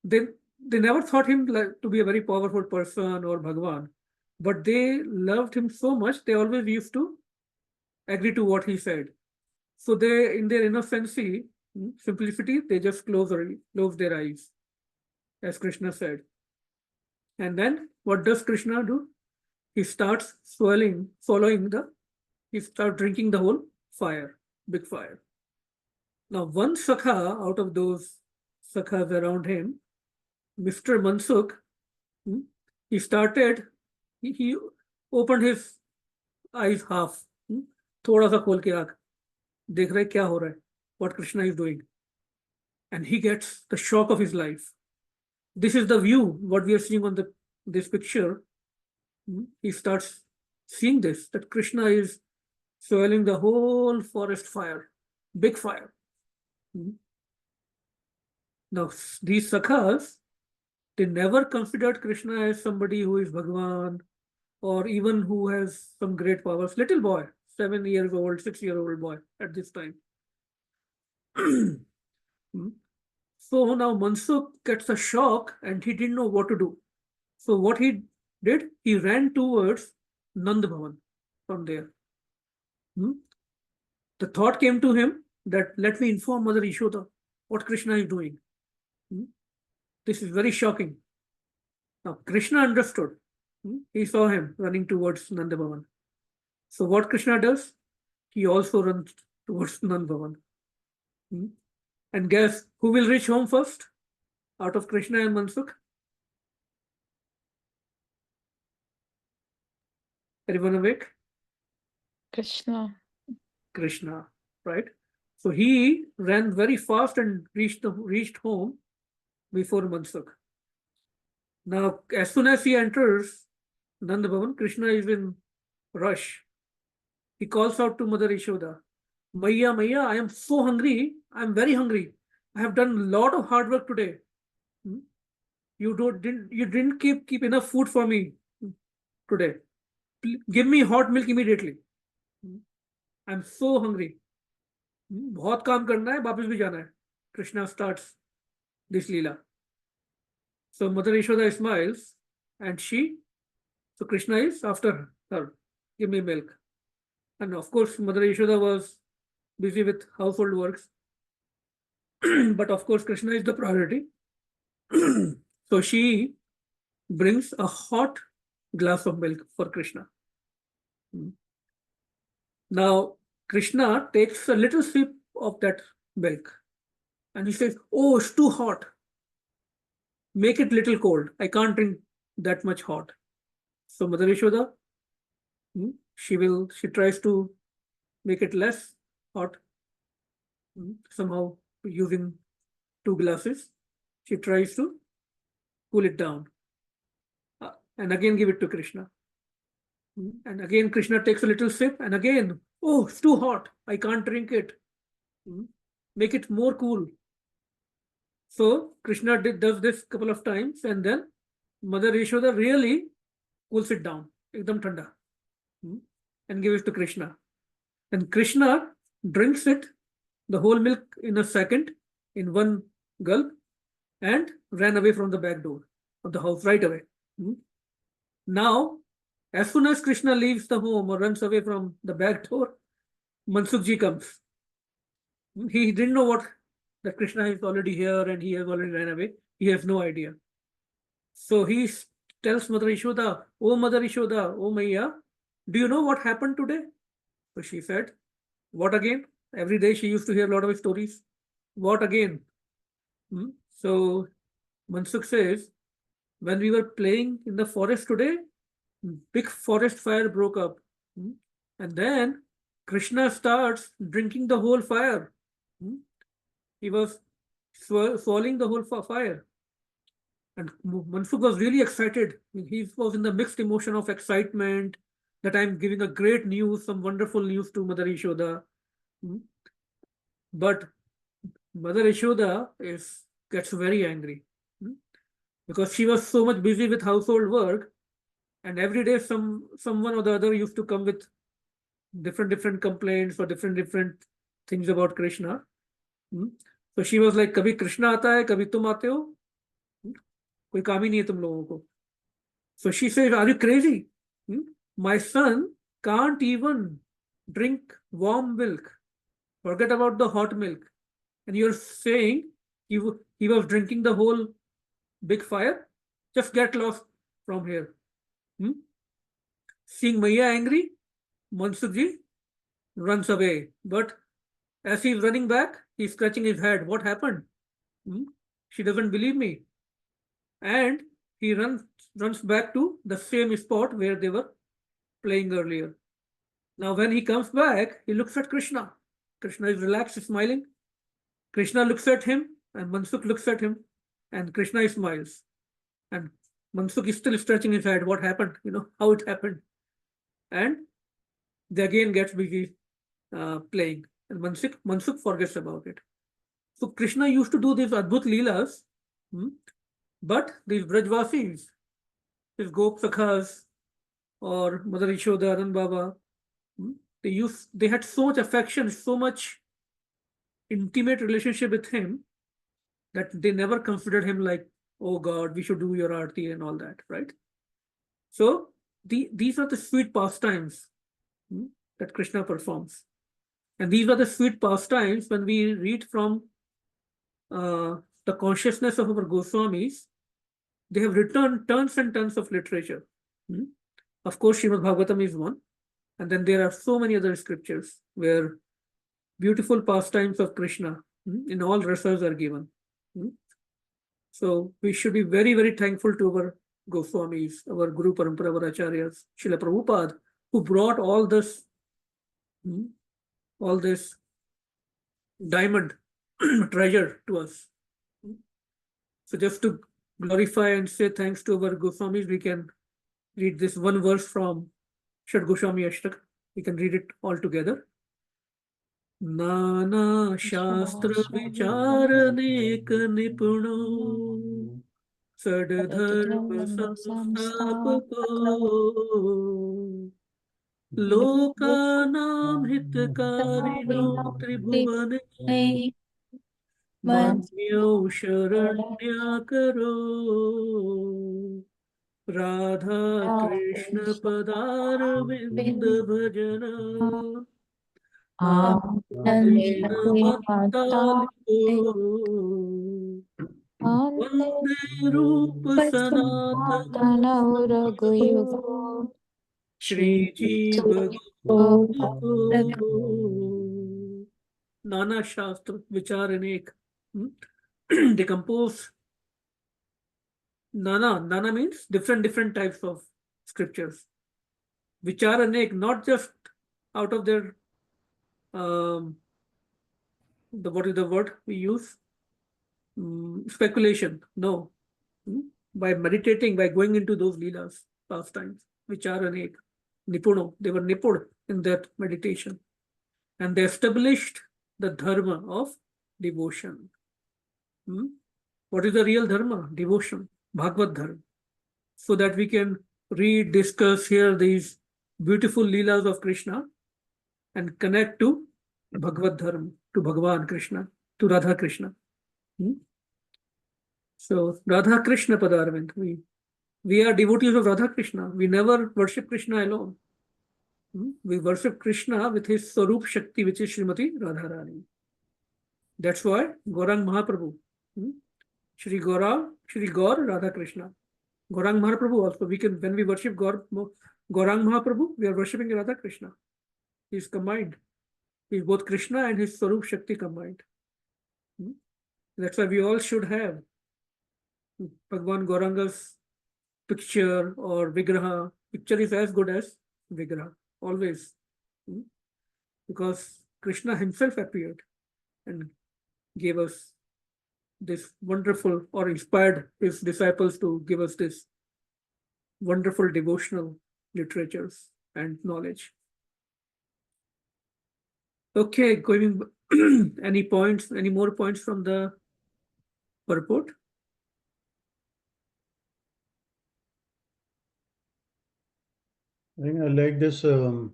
they never thought him to be a very powerful person or Bhagwan, but they loved him so much, they always used to agree to what he said. So they, in their innocency, simplicity, they just close their eyes, as Krishna said. And then what does Krishna do? He starts he starts drinking the whole fire, big fire. Now one Sakha out of those Sakhas around him, Mr. Mansukh, he opened his eyes half, थोड़ा सा खोल के आँख, देख रहे क्या हो रहा है, what Krishna is doing. And he gets the shock of his life. This is the view, what we are seeing on this picture. He starts seeing this, that Krishna is swallowing the whole forest fire, big fire. Now, these Sakhas, they never considered Krishna as somebody who is Bhagavan or even who has some great powers. Little boy, 7 years old, 6-year-old boy at this time. So now Mansukh gets a shock and he didn't know what to do. So what he did, he ran towards Nand Bhavan from there. The thought came to him that let me inform Mother Yashoda what Krishna is doing. This is very shocking. Now Krishna understood. He saw him running towards Nanda Bhavan. So what Krishna does? He also runs towards Nanda Bhavan. And guess who will reach home first out of Krishna and Mansukh? Everyone awake? Krishna. Krishna, right? So he ran very fast and reached home before Mansukh. Now, as soon as he enters Nanda Bhavan, Krishna is in rush. He calls out to Mother Yashoda, Maiya, Maiya, I am so hungry. I am very hungry. I have done a lot of hard work today. You didn't keep enough food for me today. Give me hot milk immediately. I am so hungry. बहुत काम करना है, वापस भी जाना है. Krishna starts this Leela. So Mother Yashoda smiles and so Krishna is after her. Give me milk. And of course, Mother Yashoda was busy with household works. But of course, Krishna is the priority. So she brings a hot glass of milk for Krishna. Now, Krishna takes a little sip of that milk and he says, oh, it's too hot. Make it little cold. I can't drink that much hot. So Mother Yashoda, she tries to make it less hot. Somehow using 2 glasses, she tries to cool it down. And again give it to Krishna. And again Krishna takes a little sip and again, oh, it's too hot. I can't drink it. Make it more cool. So Krishna does this a couple of times and then Mother Yashoda really cools it down, ekdam thanda, and gives it to Krishna. And Krishna drinks it, the whole milk in a second, in one gulp, and ran away from the back door of the house right away. Now, as soon as Krishna leaves the home or runs away from the back door, Mansukh ji comes. He didn't know that Krishna is already here and he has already ran away. He has no idea. So he tells Mother Yashoda, oh Mother Yashoda, oh Maiya, do you know what happened today? So she said, what again? Every day she used to hear a lot of stories. What again? So Mansukh says, when we were playing in the forest today, big forest fire broke up. And then Krishna starts drinking the whole fire. He was swallowing the whole fire. And Mansukh was really excited. He was in the mixed emotion of excitement that I'm giving a great news, some wonderful news to Mother Yashoda. But Mother Yashoda gets very angry because she was so much busy with household work, and every day someone or the other used to come with different complaints or different things about Krishna. So she was like, kabhi Krishna aata hai, kabhi tum aate ho, koi kaam hi nahi hai tum logon ko. So she says, are you crazy? My son can't even drink warm milk. Forget about the hot milk. And you're saying he was drinking the whole big fire? Just get lost from here. Seeing Maiya angry, Mansukh ji runs away. But as he's running back, he's scratching his head. What happened? She doesn't believe me. And he runs back to the same spot where they were playing earlier. Now when he comes back, he looks at Krishna. Krishna is relaxed, smiling. Krishna looks at him and Mansukh looks at him and Krishna smiles. And Mansukh is still scratching his head. What happened? How it happened. And they again gets busy playing. And Mansukh forgets about it. So Krishna used to do these Adbhut Leelas, but these Brajvasis, his Gop Sakhas or Mother Yashoda, Anand Baba, they had so much affection, so much intimate relationship with him that they never considered him like, oh God, we should do your arti and all that, right? So these are the sweet pastimes that Krishna performs. And these are the sweet pastimes when we read from the consciousness of our Goswamis. They have written tons and tons of literature. Of course, Srimad Bhagavatam is one. And then there are so many other scriptures where beautiful pastimes of Krishna in all rasas are given. So we should be very, very thankful to our Goswamis, our Guru Parampara, our Acharyas, Srila Prabhupada, who brought all this diamond treasure to us. So just to glorify and say thanks to our Goswamis, we can read this one verse from Shad Goswami Ashtak. We can read it all together. Nana Shastra Vicharane Nipuno Sadharma Samstapako Lokanam Hitakarino Tribhuvane Manyo Sharanya Karo Radha Krishna Padar Vinda Bhajana Krishna Mantaliko Vande Rupa Sanatana Shri Jiva Gopal Nana Shastra Vichar Anek. They compose Nana means different types of scriptures. Vichar Anek, not just out of their what is the word we use? Speculation. No. By meditating, by going into those leelas, pastimes, which are anek, nipuno, they were nipud in that meditation. And they established the dharma of devotion. What is the real dharma? Devotion, Bhagavad dharma. So that we can read, discuss, hear these beautiful leelas of Krishna and connect to Bhagavad dharma, to Bhagavan Krishna, to Radha Krishna. So Radha Krishna Padarvind, we are devotees of Radha Krishna. We never worship Krishna alone. We worship Krishna with his Sarup Shakti, which is Srimati Radharani. That's why Gaurang Mahaprabhu, Shri Gaur Radha Krishna. Gaurang Mahaprabhu also, when we worship Gaurang Mahaprabhu, we are worshipping Radha Krishna. He is combined. He is both Krishna and his Sarup Shakti combined. That's why we all should have Bhagwan Gauranga's picture or Vigraha. Picture is as good as Vigraha, always. Because Krishna himself appeared and gave us this wonderful, or inspired his disciples to give us this wonderful devotional literatures and knowledge. Okay, going any more points from the purport? I think I like this, the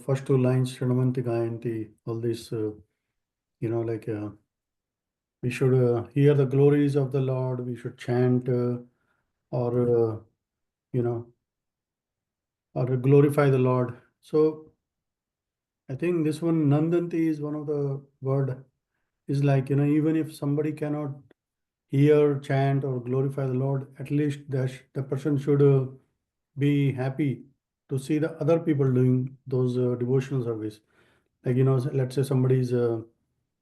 first two lines, Shanamanti Gayanti, all this, we should hear the glories of the Lord, we should chant or glorify the Lord. So I think this one, Nandanti, is one of the word, is like, even if somebody cannot hear, chant or glorify the Lord, at least the person should be happy to see the other people doing those devotional service. Like, let's say somebody is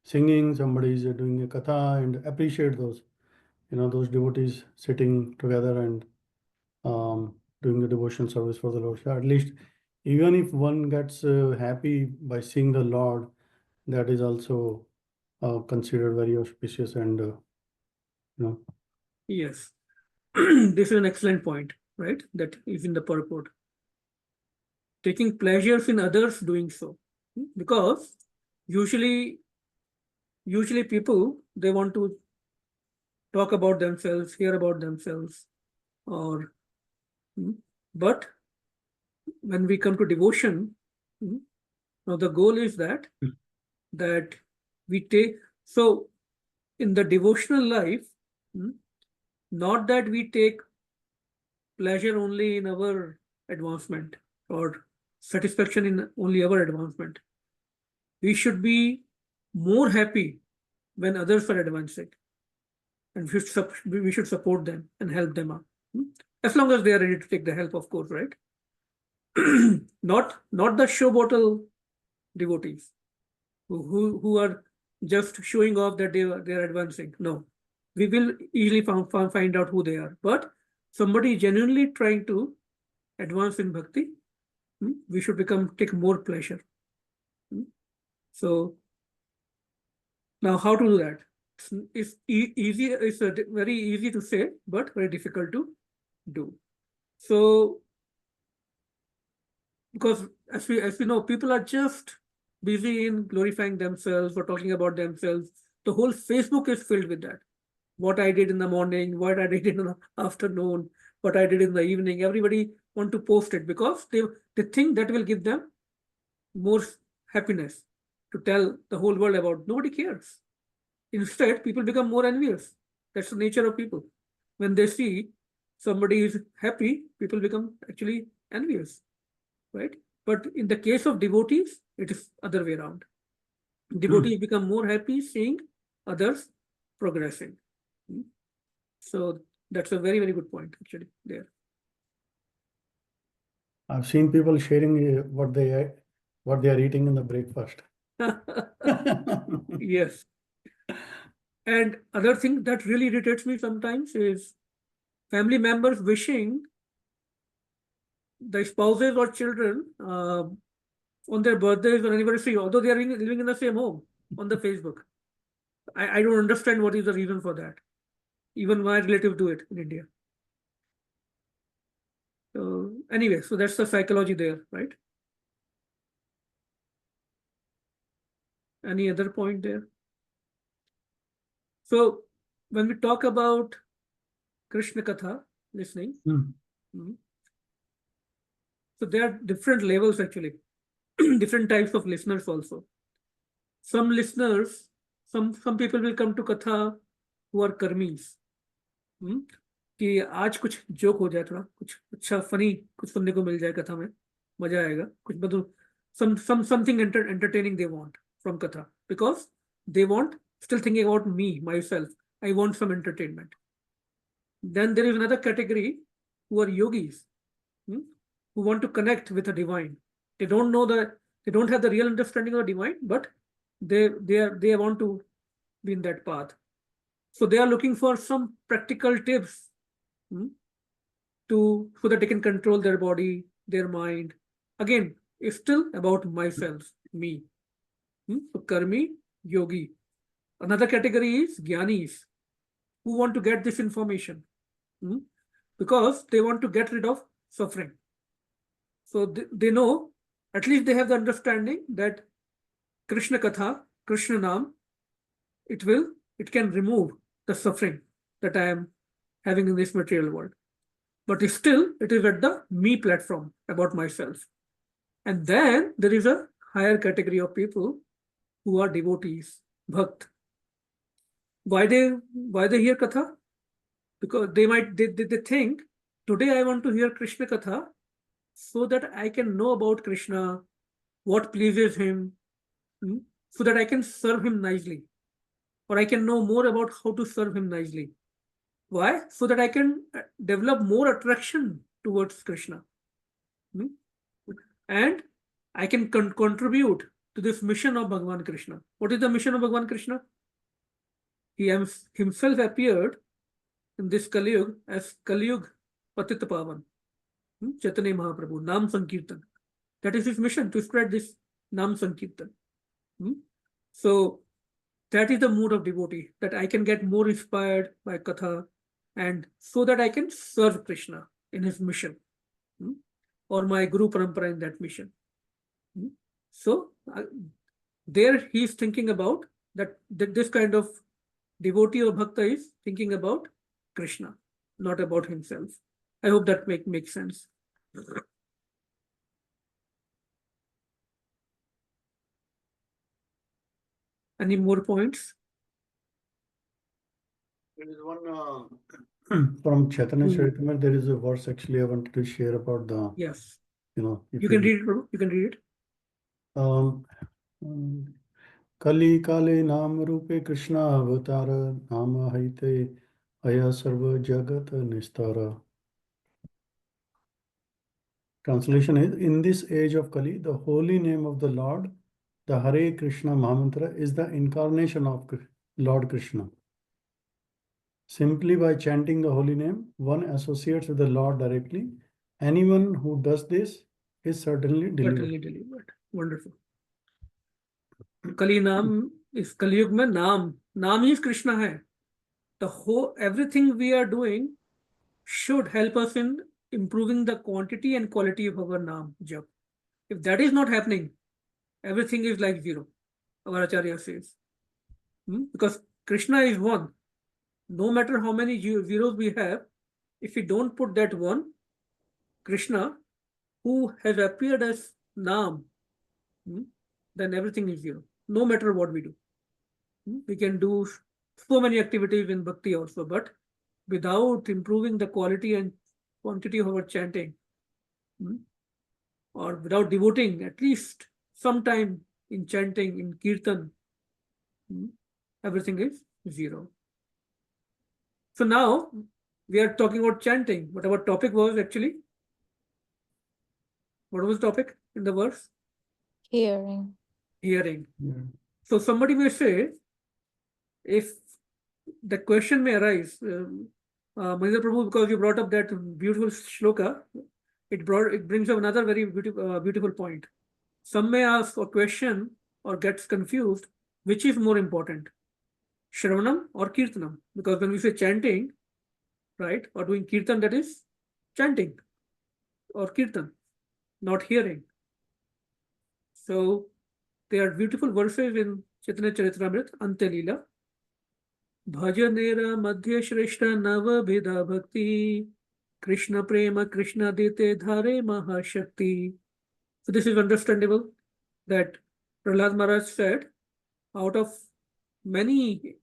singing, somebody is doing a katha, and appreciate those, those devotees sitting together and doing the devotional service for the Lord. So at least, even if one gets happy by seeing the Lord, that is also considered very auspicious and, Yes. This is an excellent point, right? That is in the purport. Taking pleasures in others doing so. Because usually usually people, they want to talk about themselves, hear about themselves, or but when we come to devotion, now the goal is that we take, so in the devotional life, not that we take pleasure only in our advancement or satisfaction in only our advancement. We should be more happy when others are advancing, and we should support them and help them out, as long as they are ready to take the help, of course, right? Not the show bottle devotees who are just showing off that they are advancing. No, we will easily find out who they are. But somebody genuinely trying to advance in bhakti, we should take more pleasure. So now, how to do that? It's easy. It's very easy to say, but very difficult to do. So, because as we know, people are just busy in glorifying themselves or talking about themselves. The whole Facebook is filled with that. What I did in the morning, what I did in the afternoon, what I did in the evening. Everybody want to post it because they think that will give them more happiness to tell the whole world about. Nobody cares. Instead, people become more envious. That's the nature of people. When they see somebody is happy, people become actually envious, right? But in the case of devotees, it is other way around. Devotees become more happy seeing others progressing. So that's a very, very good point actually there. I've seen people sharing what they are eating in the breakfast. Yes. And other thing that really irritates me sometimes is family members wishing the spouses or children on their birthdays or anniversary, although they are living in the same home, on the Facebook. I don't understand what is the reason for that. Even my relative do it in India. So anyway, so that's the psychology there, right? Any other point there? So when we talk about Krishna Katha listening, so there are different levels actually, different types of listeners also. Some listeners, some people will come to Katha who are karmis. कि आज कुछ joke हो जाए, थोड़ा कुछ अच्छा funny कुछ सुनने को मिल जाए कथा में, मजा आएगा कुछ, मतलब something entertaining they want from Katha, because they want, still thinking about me, myself, I want some entertainment. Then there is another category who are yogis, who want to connect with the divine. They don't know that, they don't have the real understanding of the divine, but they want to be in that path. So they are looking for some practical tips so that they can control their body, their mind. Again, it's still about myself, me. So karmi, yogi. Another category is jnanis, who want to get this information because they want to get rid of suffering. So they know, at least they have the understanding that Krishna Katha, Krishna Nam, it can remove the suffering that I am having in this material world. But still, it is at the me platform, about myself. And then there is a higher category of people who are devotees, bhakt. Why they hear Katha? Because they think, today I want to hear Krishna Katha so that I can know about Krishna, what pleases him, so that I can serve him nicely, or I can know more about how to serve him nicely. Why? So that I can develop more attraction towards Krishna. And I can contribute to this mission of Bhagavan Krishna. What is the mission of Bhagavan Krishna? He himself appeared in this Kaliyug as Kaliyug Patit Pavan, Chaitanya Mahaprabhu, Nam Sankirtan. That is his mission, to spread this Nam Sankirtan. So that is the mood of devotee, that I can get more inspired by Katha, and so that I can serve Krishna in his mission, or my Guru Parampara in that mission. So there he is thinking about that this kind of devotee or bhakta is thinking about Krishna, not about himself. I hope that makes sense. Any more points? There is one from Chaitanya Charitamrita. There is a verse actually I wanted to share about the, Yes. if You can read it, Prabhu. You can read it. Kali Kale Nam Rupe Krishna Avatara Nama Haite Aya Sarva Jagat Nistara. Translation is, in this age of Kali, the holy name of the Lord, the Hare Krishna Mahamantra, is the incarnation of Lord Krishna. Simply by chanting the holy name, one associates with the Lord directly. Anyone who does this is certainly delivered. Certainly delivered. Wonderful. Kali Naam is Kali Yug mein Naam is Krishna hai. The whole everything we are doing should help us in improving the quantity and quality of our Naam jap. If that is not happening, everything is like zero. Our Acharya says. Because Krishna is one. No matter how many zeros we have, if we don't put that one, Krishna, who has appeared as Naam, then everything is zero. No matter what we do. We can do so many activities in Bhakti also, but without improving the quality and quantity of our chanting, or without devoting at least some time in chanting, in Kirtan, everything is zero. So now we are talking about chanting, but our topic was actually, what was the topic in the verse? Hearing. Hearing. Yeah. So somebody may say, if the question may arise, Mahindra Prabhu, because you brought up that beautiful shloka, it brings up another very beautiful point. Some may ask a question or gets confused, which is more important, Shravanam or Kirtanam? Because when we say chanting, right, or doing Kirtan, that is chanting or Kirtan, not hearing. So there are beautiful verses in Chaitanya Charitamrita, Ante Leela. Bhajanera Madhya Shreshta Nava Bheda Bhakti Krishna Prema Krishna Dete Dhare Mahashakti. So this is understandable that Prahlad Maharaj said, out of many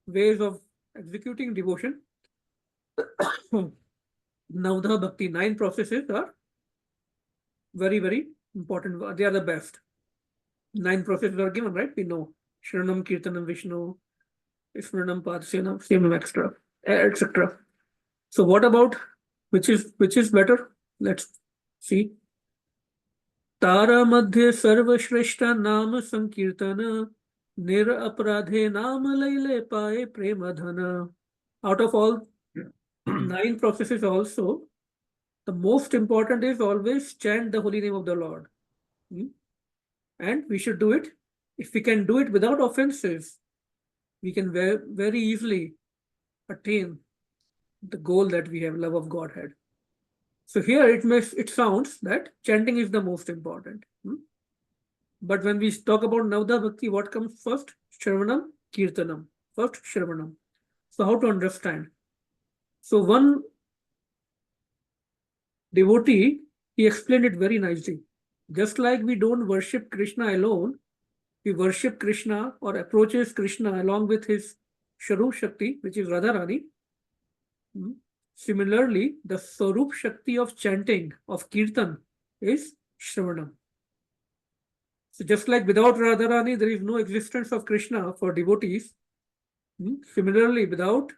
ways of executing devotion, Navdha Bhakti, 9 processes are very, very important. They are the best. 9 processes are given, right? We know Shranam, Kirtanam, Vishnu, Smaranam, Padsenam, Semam, etc. So what about which is better? Let's see. Tara Madhya Sarva Shreshta Nama Sankirtana Nir Aparadhe Nama Laile Pae Premadhana. Out of all 9 processes also, the most important is always chant the holy name of the Lord. And we should do it. If we can do it without offenses, we can very easily attain the goal that we have, love of Godhead. So here it sounds that chanting is the most important. But when we talk about Navdha Bhakti, what comes first? Shravanam, Kirtanam. First Shravanam. So how to understand? So one devotee, he explained it very nicely. Just like we don't worship Krishna alone, we worship Krishna or approaches Krishna along with his Sharup Shakti, which is Radharani. Similarly, the Sarup Shakti of chanting, of Kirtan, is Shravanam. So just like without Radharani, there is no existence of Krishna for devotees. Similarly, without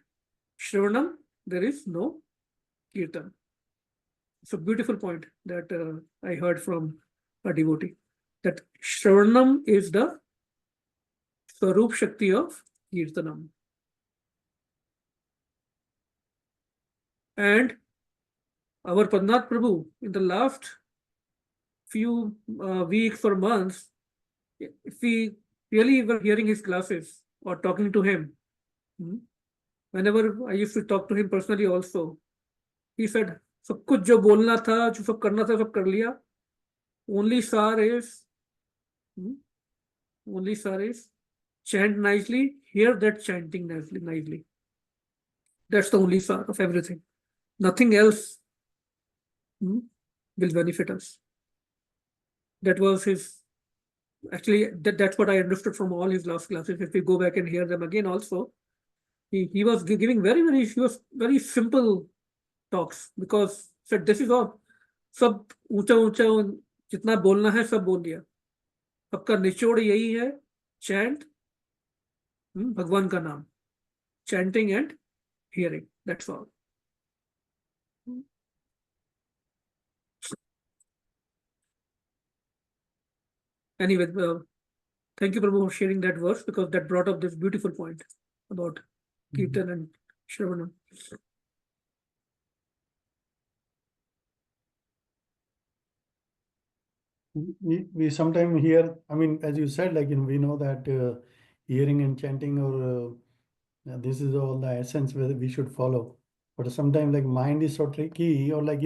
Shravanam, there is no Kirtan. It's a beautiful point that I heard from a devotee, that Shravanam is the Sarup Shakti of Kirtanam. And our Padnath Prabhu, in the last few weeks or months, if we really were hearing his classes or talking to him, whenever I used to talk to him personally also, he said, सब कुछ जो बोलना था, जो सब करना था, सब कर लिया. Only sar is chant nicely, hear that chanting nicely. That's the only sort of everything. Nothing else will benefit us. That was his, actually, that's what I understood from all his last classes. If we go back and hear them again also, he was giving he was very simple talks, because said this is all, सब ऊंचा ऊंचा जितना बोलना है सब बोल दिया, सबका निचोड़ यही है, chant भगवान का नाम, chanting and hearing, that's all. Anyway, thank you, Prabhu, for sharing that verse, because that brought up this beautiful point about Kirtan and Shravanam. We sometimes hear, I mean, as you said, like, we know that hearing and chanting, or this is all the essence where we should follow. But sometimes, like, mind is so tricky, or like,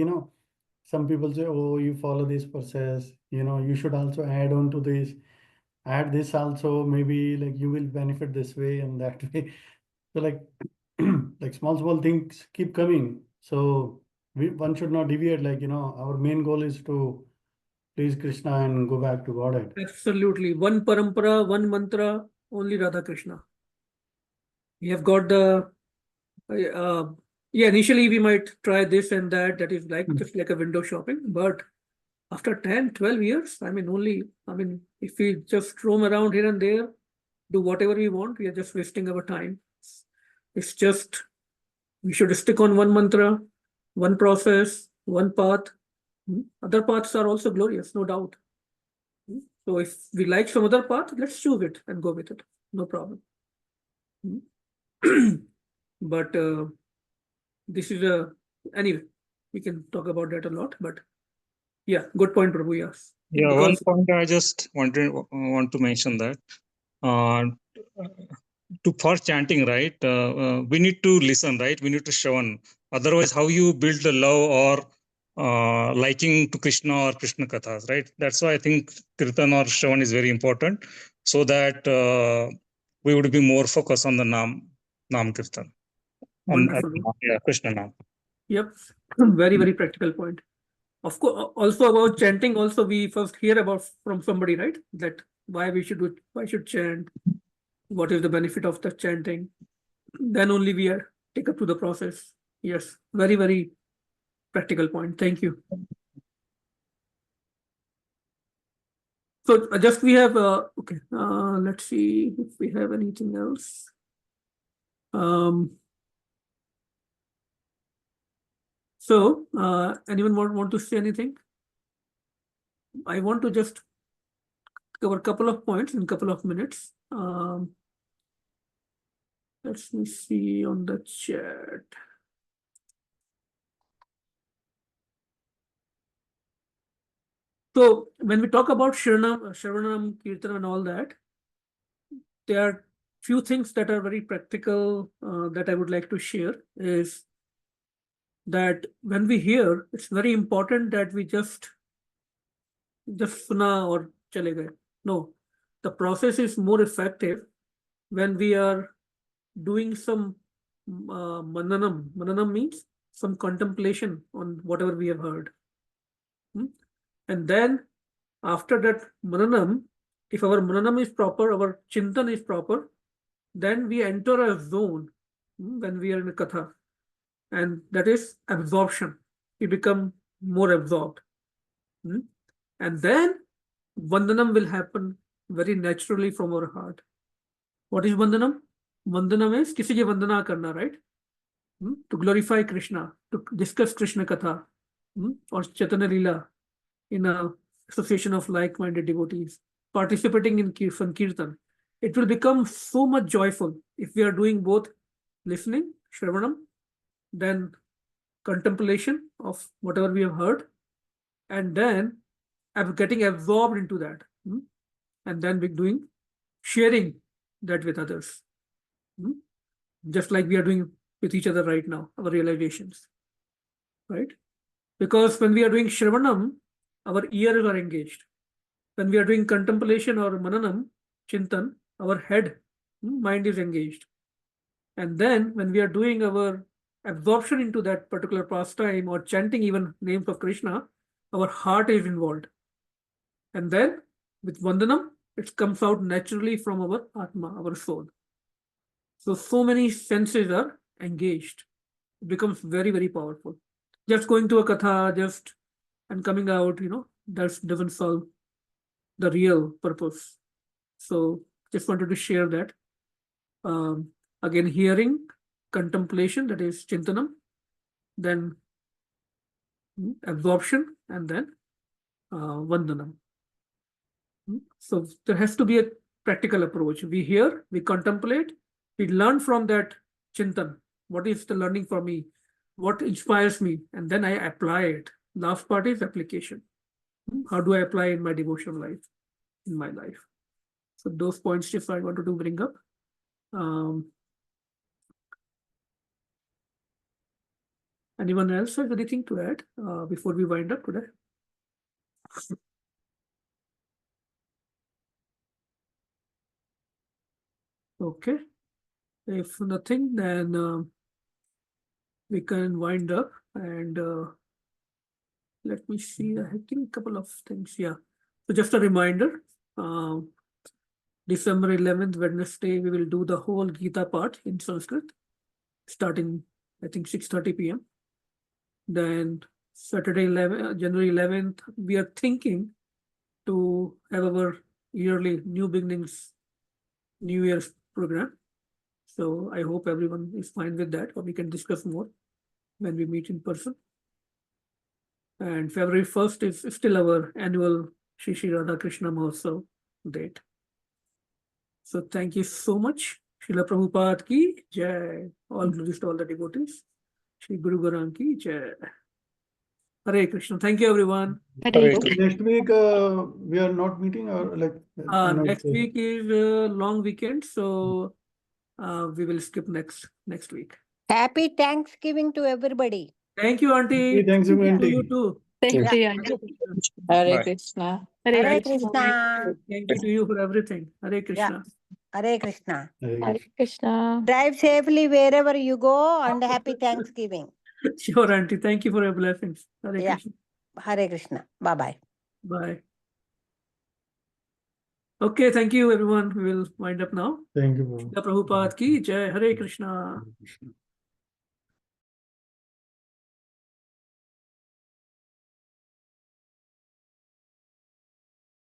some people say, oh, you follow this process, you should also add on to this, add this also, maybe like you will benefit this way and that way. So like, like small things keep coming. So one should not deviate, like, our main goal is to please Krishna and go back to Godhead. Absolutely. One parampara, one mantra, only Radha Krishna. We have got the, initially we might try this and that, that is like just like a window shopping, but after 10, 12 years, if we just roam around here and there, do whatever we want, we are just wasting our time. It's just, we should stick on one mantra, one process, one path. Other paths are also glorious, no doubt. So if we like some other path, let's choose it and go with it. No problem. But this is anyway, we can talk about that a lot, but yeah, good point, Prabhu. Yes. Yeah, Because, one point I just want to mention that for chanting, right? We need to listen, right? We need to shravan. Otherwise, how you build the love or liking to Krishna or Krishna kathas, right? That's why I think kirtan or shravan is very important, so that we would be more focused on the Nam kirtan. wonderful. Krishna Nam. Yep, very practical point. Of course, also about chanting, also we first hear about from somebody, right? That why we should do, why should chant, what is the benefit of the chanting? Then only we are take up to the process. Yes, very practical point. Thank you. So just we have okay. Let's see if we have anything else. So anyone want to say anything? I want to just cover a couple of points in a couple of minutes. Let me see on the chat. So when we talk about Shravanam, Kirtan and all that, there are few things that are very practical that I would like to share is that when we hear, it's very important that we just suna or chale gaye. No, the process is more effective when we are doing some mananam. Mananam means some contemplation on whatever we have heard. And then after that mananam, if our mananam is proper, our chintan is proper, then we enter a zone when we are in a katha, and that is absorption. We become more absorbed. And then vandanam will happen very naturally from our heart. What is vandanam? Vandanam is kisi ki vandana karna, right? To glorify Krishna, to discuss Krishna katha or Chaitanya Leela in a association of like-minded devotees, participating in Sankirtan. It will become so much joyful if we are doing both listening, Shravanam, then contemplation of whatever we have heard, and then getting absorbed into that, and then we're doing sharing that with others, just like we are doing with each other right now, our realizations, right? Because when we are doing Shravanam, our ears are engaged. When we are doing contemplation or mananam, chintan, our head Mind is engaged. And then when we are doing our absorption into that particular pastime or chanting even names of Krishna, our heart is involved. And then with Vandanam, it comes out naturally from our Atma, our soul. So many senses are engaged. It becomes very, very powerful. Just going to a katha, and coming out, that doesn't solve the real purpose. So just wanted to share that. Again, hearing, contemplation, that is chintanam, then absorption, and then vandanam. So there has to be a practical approach. We hear, we contemplate, we learn from that chintan. What is the learning for me? What inspires me? And then I apply it. Last part is application. How do I apply in my devotional life, in my life? So those points just I wanted to bring up. Anyone else have anything to add before we wind up today? Okay. If nothing, then we can wind up and let me see. I think a couple of things. Yeah. So just a reminder, December 11th, Wednesday, we will do the whole Gita part in Sanskrit, starting, I think, 6:30 p.m. Then Saturday, January 11th, we are thinking to have our yearly New Beginnings, New Year's program. So I hope everyone is fine with that, or we can discuss more when we meet in person. And February 1st is still our annual Shri Shri Radha Krishna Mahotsav date. So thank you so much. Srila Prabhupada ki jai. All glories to all the devotees. Shri Guru Garam ki jai. Hare Krishna. Thank you, everyone. Hare So Krishna. next week, we are not meeting, or like Next week is a long weekend, so we will skip next week. Happy Thanksgiving to everybody. Thank you, Auntie. Thanks, you, To Auntie. you too. Thank Yeah. you, Auntie. Hare Bye. Krishna. Hare Hare Krishna. Krishna. Thank you to you for everything. Hare Krishna. Hare Krishna. Hare Krishna. Drive safely wherever you go and happy Thanksgiving. Sure, Auntie. Thank you for your blessings. Hare Yeah. Krishna. Hare Krishna. Bye-bye. Bye. Okay, thank you, everyone. We will wind up now. Thank you. Prabhupada ki jai. Hare Krishna. Krishna.